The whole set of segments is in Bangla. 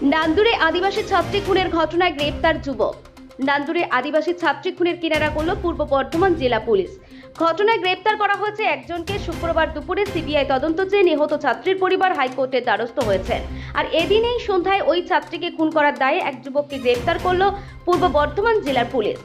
নান্দুরে আদিবাসী ছাত্রী খুনের ঘটনায় গ্রেপ্তার যুবক। নান্দুরে আদিবাসী ছাত্রী খুনের কিনারা করল পূর্ব বর্ধমান জেলা পুলিশ। ঘটনায় গ্রেপ্তার করা হয়েছে একজনকে। শুক্রবার দুপুরে সিবিআই তদন্ত চেয়ে নিহত ছাত্রীর পরিবার হাইকোর্টের দ্বারস্থ হয়েছেন। আর এদিনেই সন্ধ্যায় ওই ছাত্রীকে খুন করার দায়ে এক যুবককে গ্রেপ্তার করল পূর্ব বর্ধমান জেলার পুলিশ।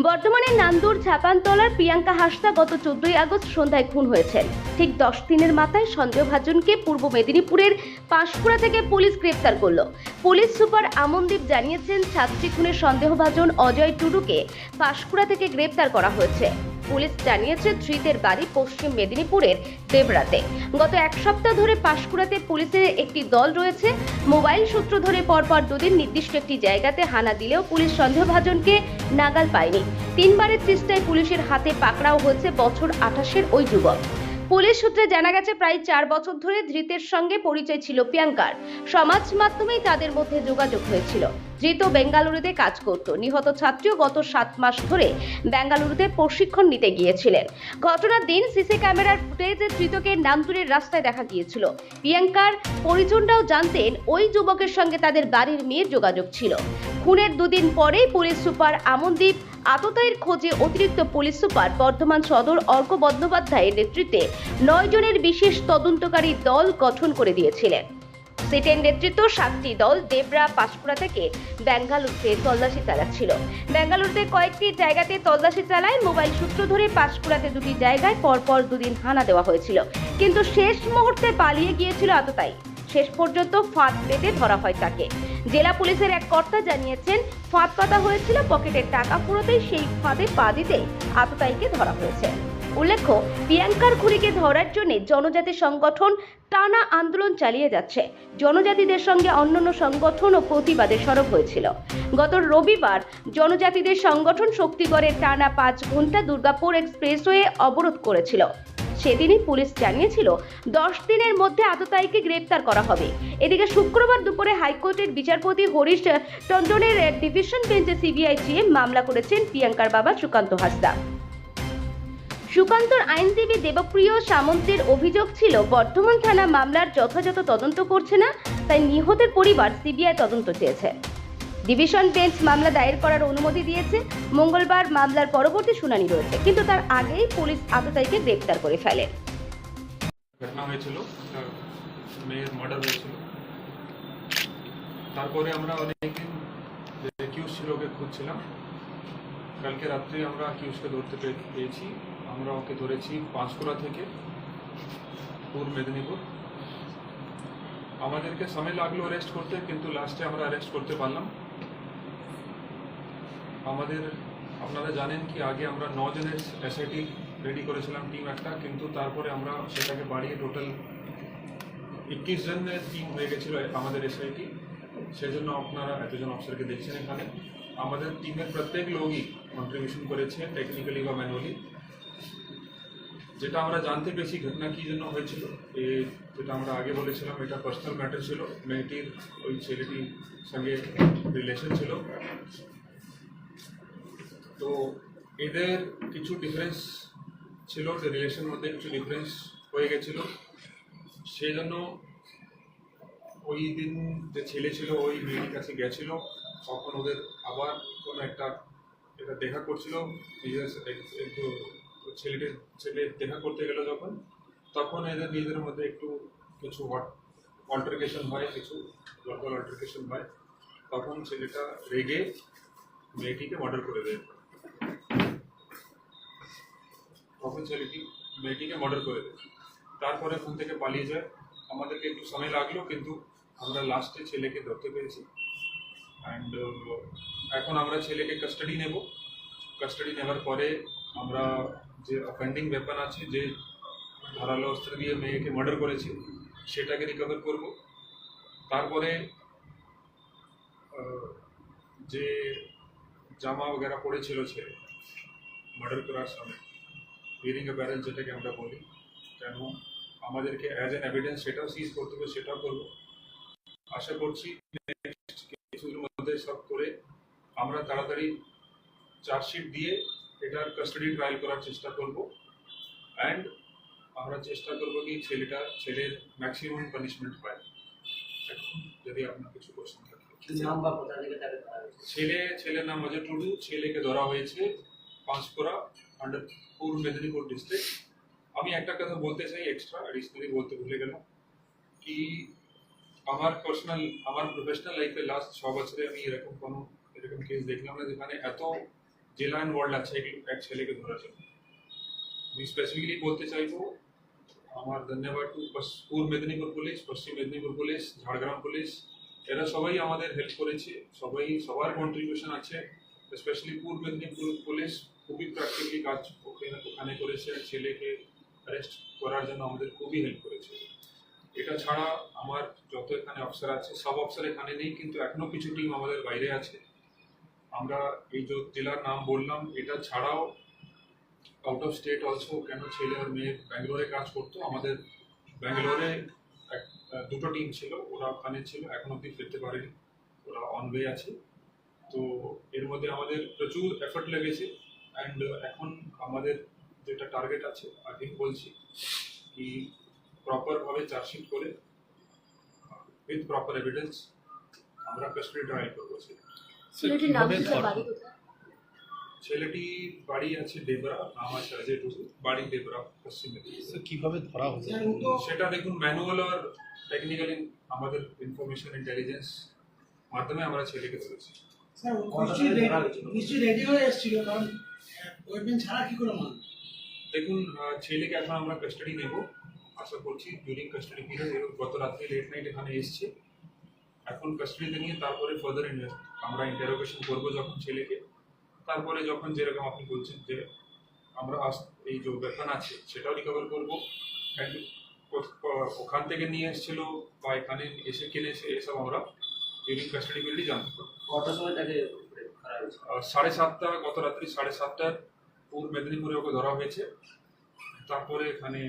বর্ধমানের নান্দুর ছাপানতলার প্রিয়াঙ্কা হাসদা গত 14ই আগস্ট সন্ধ্যায় খুন হয়েছেন। ঠিক 10 দিনের মাথায় সন্দেহভাজনকে পূর্ব মেদিনীপুরের পাঁশকুড়া থেকে পুলিশ গ্রেপ্তার করল। পুলিশ সুপার আমনদীপ জানিয়েছেন, ছাত্রী খুনের সন্দেহভাজন অজয় টুডুকে পাঁশকুড়া থেকে গ্রেপ্তার করা হয়েছে। পুলিশ জানিয়েছে, ধৃতের বাড়ি পশ্চিম মেদিনীপুরের দেবরাতে। গত এক সপ্তাহ ধরে পাঁশকুড়াতে পুলিশের একটি দল রয়েছে। মোবাইল সূত্র ধরে পরপর দুদিন নির্দিষ্ট একটি জায়গাতে হানা দিলেও পুলিশ সন্দেহভাজনকে নাগাল পায়নি। 3 বারের চেষ্টায় পুলিশের হাতে পাকড়াও হয়েছে বছর 28-এর ওই যুবক। পুলিশ সূত্রে জানা গেছে, প্রায় 4 বছর ধরে ধৃতের সঙ্গে পরিচয় ছিল প্রিয়াঙ্কার। সমাজ মাধ্যমেই তাদের মধ্যে যোগাযোগ হয়েছিল। ধৃত বেঙ্গালুরুতে কাজ করত। নিহত ছাত্রীও গত 7 মাস ধরে বেঙ্গালুরুতে প্রশিক্ষণ নিতে গিয়েছিলেন। ঘটনার দিন সিসি ক্যামেরার ফুটেজে ধৃতকে নান্দুরের রাস্তায় দেখা গিয়েছিল। প্রিয়াঙ্কার পরিজনরাও জানতেন ওই যুবকের সঙ্গে তাদের বাড়ির মেয়ের যোগাযোগ ছিল। খুনের 2 দিন পরেই পুলিশ সুপার আমনদীপ আততায়ীর খোঁজে অতিরিক্ত পুলিশ সুপার বর্ধমান সদর অর্ক বন্দ্যোপাধ্যায়ের নেতৃত্বে 9 জনের বিশেষ তদন্তকারী দল গঠন করে দিয়েছিলেন। সিটের নেতৃত্ব 7টি দল দেবরা পাঁশকুড়া থেকে বেঙ্গালুরুতে তল্লাশি চালাচ্ছিল। বেঙ্গালুরুতে কয়েকটি জায়গাতে তল্লাশি চালায়। মোবাইল সূত্র ধরে পাঁশকুড়াতে 2টি জায়গায় পরপর 2 দিন হানা দেওয়া হয়েছিল, কিন্তু শেষ মুহূর্তে পালিয়ে গিয়েছিল আততায়ী। শেষ পর্যন্ত ফাঁদ পেতে ধরা হয় তাকে। জেলা পুলিশের এক কর্তা জানিয়েছেন, ফাঁদ পাতা হয়েছিল পকেটের টাকা ফুরোতেই সেই ফাঁদে পা দিতেই আততায়ীকে ধরা হয়েছে। উল্লেখ্য, প্রিয়াঙ্কার খুনিকে ধরার জন্য জনজাতি সংগঠন টানা আন্দোলন চালিয়ে যাচ্ছে। জনজাতিদের সঙ্গে অন্যান্য সংগঠনও প্রতিবাদে সরব হয়েছিল। গত রবিবার জনজাতিদের সংগঠন শক্তিগড়ের টানা 5 ঘন্টা দুর্গাপুর এক্সপ্রেসওয়ে অবরোধ করেছিল। সেদিনই পুলিশ জানিয়েছিল 10 দিনের মধ্যে আততায়ীকে গ্রেপ্তার করা হবে। এদিকে শুক্রবার দুপুরে হাইকোর্টের বিচারপতি হরিশ টন্ডনের ডিভিশন বেঞ্চে সিবিআই চেয়ে মামলা করেছেন প্রিয়াঙ্কার বাবা সুকান্ত হাসদা। সুকান্তর আইনজীবী দেবপ্রিয় সামন্তের অভিযোগ ছিল, বর্ধমান থানা মামলার যথাযথ তদন্ত করছে না, তাই নিহতের পরিবার সিবিআই তদন্ত চেয়েছে। ডিভিশন বেঞ্চ মামলা দায়ের করার অনুমতি দিয়েছে। মঙ্গলবার মামলার পরবর্তী শুনানি রয়েছে, কিন্তু তার আগেই পুলিশ আততায়ীকে গ্রেপ্তার করে ফেলে। ঘটনা হয়েছিল, মেয়ের মার্ডার হয়েছিল। তারপরে আমরা অনেকদিন অ্যাকিউজ ছিল ওকে খুঁজছিলাম। কালকে রাত্রে আমরা অ্যাকিউজকে ধরতে পেয়েছি। আমরা ওকে ধরেছি পাঁশকুড়া থেকে পূর্ব মেদিনীপুর। আমাদেরকে সময় লাগলো অ্যারেস্ট করতে, কিন্তু লাস্টে আমরা অ্যারেস্ট করতে পারলাম। আপনারা জানেন কি আগে আমরা 9 জনের এসআইটি রেডি করেছিলাম টিম একটা, কিন্তু তারপরে আমরা সেটাকে বাড়িয়ে টোটাল 21 জনের টিম হয়ে গেছিল আমাদের এসআইটি। সেজন্য আপনারা এতজন অফিসারকে দেখছেন এখানে। আমাদের টিমের প্রত্যেক লোকই কন্ট্রিবিউশন করেছে, টেকনিক্যালি বা ম্যানুয়ালি। যেটা আমরা জানতে পেরেছি ঘটনা কী জন্য হয়েছিল, যেটা আমরা আগে বলেছিলাম, এটা পার্সোনাল ম্যাটার ছিল। মেয়েটির ওই ছেলেটির সঙ্গে রিলেশন ছিল। তো এদের কিছু ডিফারেন্স ছিল, রিলেশনের মধ্যে কিছু ডিফারেন্স হয়ে গেছিলো। সেই জন্য ওই দিন যে ছেলে ছিল ওই মেয়েটির কাছে গেছিলো, তখন ওদের আবার কোনো একটা এটা দেখা করছিল নিজের সাথে। একটু ছেলে দেখা করতে গেল যখন, তখন এদের নিজেদের মধ্যে একটু কিছু অল্টারকেশন হয়, কিছু ভার্বাল অল্টারকেশন হয়। তখন ছেলেটা রেগে মেয়েটিকে মার্ডার করে দেয়। মেয়েটিকে মার্ডার করে দেয়। তারপরে ওখান থেকে পালিয়ে যায়। আমাদেরকে একটু সময় লাগলো, কিন্তু আমরা লাস্টে ছেলেকে ধরতে পেরেছি। অ্যান্ড এখন আমরা ছেলেকে কাস্টাডি নেব। কাস্টাডি নেওয়ার পরে আমরা যে অফেন্ডিং ওয়েপন আছে, যে ধারালো অস্ত্র দিয়ে মেয়েকে মার্ডার করেছি, সেটাকে রিকভার করব। তারপরে যে জামা वगैरह পড়েছিল ছেলে মার্ডার করার সময়, বিয়ারিং এ ব্যারেল যেটাকে আমরা বলি, কেন আমাদেরকে অ্যাজ অ্যান এভিডেন্স সেটাও সিজ করতে হবে, সেটাও করবো। আশা করছি নেক্সট কিছুদিনের মধ্যে সব করে আমরা তাড়াতাড়ি চার্জশিট দিয়ে এটার কাস্টাডি ট্রায়াল করার চেষ্টা করব। অ্যান্ড আমরা চেষ্টা করবো কি ছেলের ম্যাক্সিমাম পানিশমেন্ট পায়। যদি আপনার কিছু কোশ্চেন থাকে। নাম বা কোথা থেকে তাকে ধরা হয়েছে? ছেলের নাম অজয় টুডু, ছেলেকে ধরা হয়েছে পাঁশকুড়া আন্ডার পূর্ব মেদিনীপুর ডিস্ট্রিক্ট। আমি একটা কথা বলতে চাই এক্সট্রা এডিশনালি বলতে ভুলে গেলাম কি আমার প্রফেশনাল লাইফে লাস্ট 6 বছরে আমি এরকম কেস দেখলাম না যেখানে এত জেলা ইনভলভ আছে এক ছেলেকে ধরার জন্য। আমি স্পেসিফিকলি বলতে চাইবো আমার ধন্যবাদ টু পূর্ব মেদিনীপুর পুলিশ, পশ্চিম মেদিনীপুর পুলিশ, ঝাড়গ্রাম পুলিশ, এরা সবাই আমাদের হেল্প করেছে, সবার কন্ট্রিবিউশন আছে। স্পেশালি পূর্ব মেদিনীপুর পুলিশ খুবই প্র্যাকটিক্যালি কাজ ওখানে করেছে, ছেলেকে অ্যারেস্ট করার জন্য আমাদের খুবই হেল্প করেছে। এটা ছাড়া আমার যত এখানে অফিসার আছে সব অফিসার এখানে নেই, কিন্তু এখনো কিছু টিম আমাদের বাইরে আছে। আমরা এই যে জেলার নাম বললাম এটা ছাড়াও আউট অফ স্টেট অলসো, কেন ছেলে আর মেয়ে ব্যাঙ্গালোরে কাজ করতো, আমাদের ব্যাঙ্গালোরে দুটো টিম ছিল, ওরা ওখানে ছিল, এখন অব্দি ফিরতে পারেনি, ওরা অন ওয়ে আছে। তো এর মধ্যে আমাদের প্রচুর এফর্ট লেগেছে অ্যান্ড এখন আমাদের যেটা টার্গেট আছে আগে বলছি কি প্রপারভাবে চার্জশিট করে উইথ প্রপার এভিডেন্স আমরা কাস্টডি ট্রায়াল করবো। ছেলেটির নাম কি, স্যার? বাড়ি কোথায়? ছেলেটি বাড়ি আছে ডেবরা, নাম আছে অজয় টুডু, বাড়ি ডেবরা, পশ্চিম মেদিনীপুর। কিভাবে ধরা হয়েছে সেটা দেখুন ম্যানুয়াল আর টেকনিক্যাল আমাদের ইনফরমেশন ইন্টেলিজেন্স মাধ্যমে আমরা ছেলেকে ধরেছি। স্যার নিশ্চয়ই রেডি হয়ে এসেছিল, কারণ ওয়েপেন ছাড়া কি করে মানবে? দেখুন ছেলেকে এখন আমরা কাস্টাডি নেব, আশা করছি ডিউরিং কাস্টাডি পিরিয়ড। গত রাত্রে লেট নাইট এখানে এসছে, এখন কাস্টাডিতে নিয়ে তারপরে ফার্দার আমরা ইন্টারোগেশন করবো যখন ছেলেকে, তারপরে যখন যেরকম আপনি বলছেন যে আমরা এই যে ওয়েপন আছে সেটাও রিকভার করবো, ওখান থেকে নিয়ে এসেছিল বা এখানে এসে কিনেছে এসব আমরা ডিউরিং কাস্টাডি পিরিয়ডই জানতে পারবো। কটার সময় তাকে ধরা হয়েছে? 7:30 গত রাত্রি 7:30 পূর্ব মেদিনীপুরে ওকে ধরা হয়েছে। তারপরে এখানে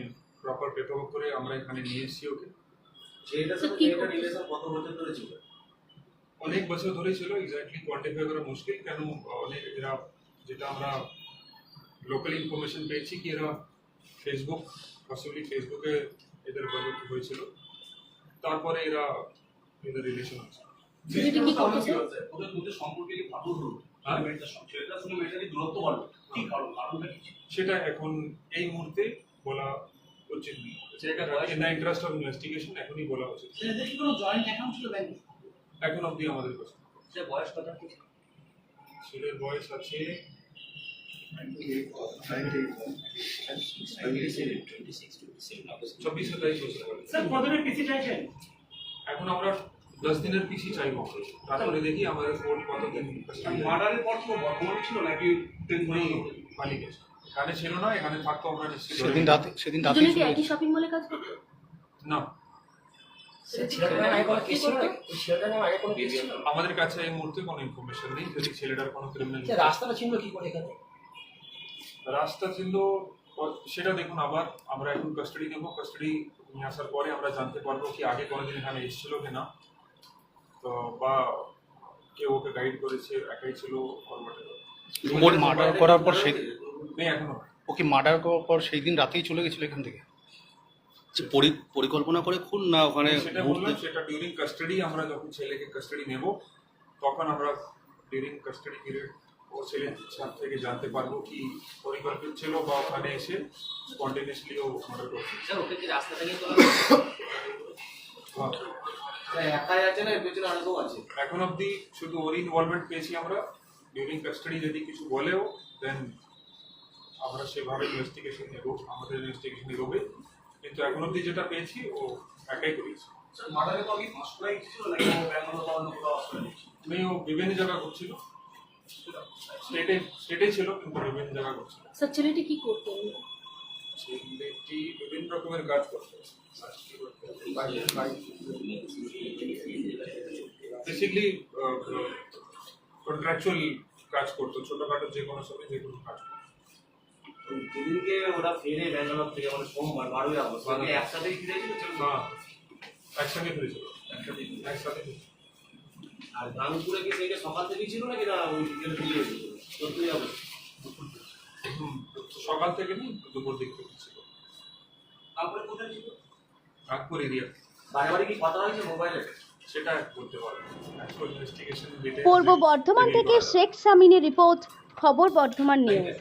প্রপার পেপার করে আমরা এখানে নিয়ে এসেছি ওকে। ছেলেটার সাথে মেয়েটার রিলেশন কত বছর ধরে ছিল? অনেক বছর ধরে ছিল, এক্স্যাক্টলি কোয়ান্টিফাই করা মুশকিল, কেন অনেক এরা যেটা আমরা লোকাল ইনফরমেশন পেয়েছি কি এরা ফেসবুকে এদের বন্ধুত্ব হয়েছিল, তারপরে এদের রিলেশন আছে। ছেলেটি কি করতো, স্যার? ওদের মধ্যে সম্পর্কে কি ভাবুন হলো? হ্যাঁ? ছেলেটার সঙ্গে মেয়েটারই দূরত্ব বাড়লো, কি কারণটা কি ছিল? সেটা এখন এই মুহূর্তে বলা উচিত নেই, in the interest of investigation এখনই বলা উচিত। ছেলেদের কি কোনো জয়েন্ট অ্যাকাউন্ট ছিল ব্যাংকে? এখন অবধি আমাদের কাছে সে বয়স কত কি? ছেলের বয়স আছে 24-27 বছর। স্যার কতদিনের পিসি চাইছেন? এখন আমরা 10 দিনের পিসি চাইবো, তারপরে দেখি আমাদের কোর্ট কতদিন মার্ডারের পর তো বর্তমানে ছিল নাকি মালিক আছে, এখানে ছিল না, এখানে থাকতো আমরা নিশ্চিত সেদিন রাতে দুজনে কি একই শপিং মলে কাজ করতো? না। ছেলেটার নামে কোনো কেস ছিল নাকি? ছেলেটার নামে আগে কোনো কেস ছিল? আমাদের কাছে এই মুহূর্তে কোনো ইনফরমেশন নেই, যদি ছেলেটার কোনো ক্রিমিনাল রাস্তাটা ছিল কি করে এখানে? রাস্তা ছিল সেটা দেখুন, আবার আমরা এখন কাস্টাডি নেব, কাস্টাডি নিয়ে আসার পরে আমরা জানতে পারবো কি আগে কোনোদিন এখানে এসেছিল কিনা, তো বা কেউ ওকে গাইড করেছে, একাই ছিল ওর মার্ডার করার পর সেই নেই এখনো। ওকে মার্ডার করার পর সেই দিন রাতেই চলে গেছিল এখান থেকে। পরিকল্পনা করে খুন না ওখানে সেটা বললাম, সেটা ডিউরিং কাস্টাডি আমরা যখন ছেলেকে কাস্টাডি নেব তখন আমরা ডিউরিং কাস্টাডি পিরিয়ড ও ছেলের থেকে জানতে পারবো কি পরিকল্পিত ছিল বা ওখানে এসে স্পন্টেনিয়াসলি ও মার্ডার করছে। স্যার ওকে কি রাস্তা থেকে তোলা? হ্যাঁ, একাই আছে না এর পেছনে আরো কেউ আছে? এখন অবধি শুধু ওর ইনভলভমেন্ট পেয়েছি আমরা। ডিউরিং কাস্টাডি যদি কিছু বলেও দেন আমরা সেভাবে ইনভেস্টিগেশন নেব, আমাদের ইনভেস্টিগেশন এগোবে, কিন্তু এখন অবধি যেটা পেয়েছি ও একাই করেছে। স্যার মার্ডারের পর কি পাঁশকুড়ায় ছিল নাকি ও ব্যাঙ্গালোর বা অন্য কোথাও আশ্রয় নিয়েছিল? ও বিভিন্ন জায়গা করছিল, স্টেটে ছিল কিন্তু বিভিন্ন জায়গা করছিল। স্যার ছেলেটি কি করতো? ছেলেটি বিভিন্ন রকমের কাজ করতো, বেসিকলি কন্ট্রাকচুয়াল কাজ করতো, ছোটখাটো যে কোনো সময় যে কোনো কাজ করতো। যেদিনকে ওরা ফিরে ব্যাঙ্গালোর থেকে মানে সোমবার 12ই আগস্ট একসাথেই ফিরেছিল? না, একসঙ্গে ফিরেছিল, একসাথে। একসাথে। আর রামপুরে কি সেইটা সকাল থেকেই ছিল নাকি না ওই বিকেল ফিরে এসেছিল? 14ই আগস্ট সকাল থেকে নেই, দুপুর দিক থেকে ছিল। তারপরে কোথায় ছিল? নাগপুর এরিয়া। বারে বারে কি কথা হয়েছে মোবাইলে? সেটা বলতে পারবো ইনভেস্টিগেশন পূর্ব বর্ধমান থেকে শেখ সামিনের রিপোর্ট, খবর বর্ধমান নিউজ।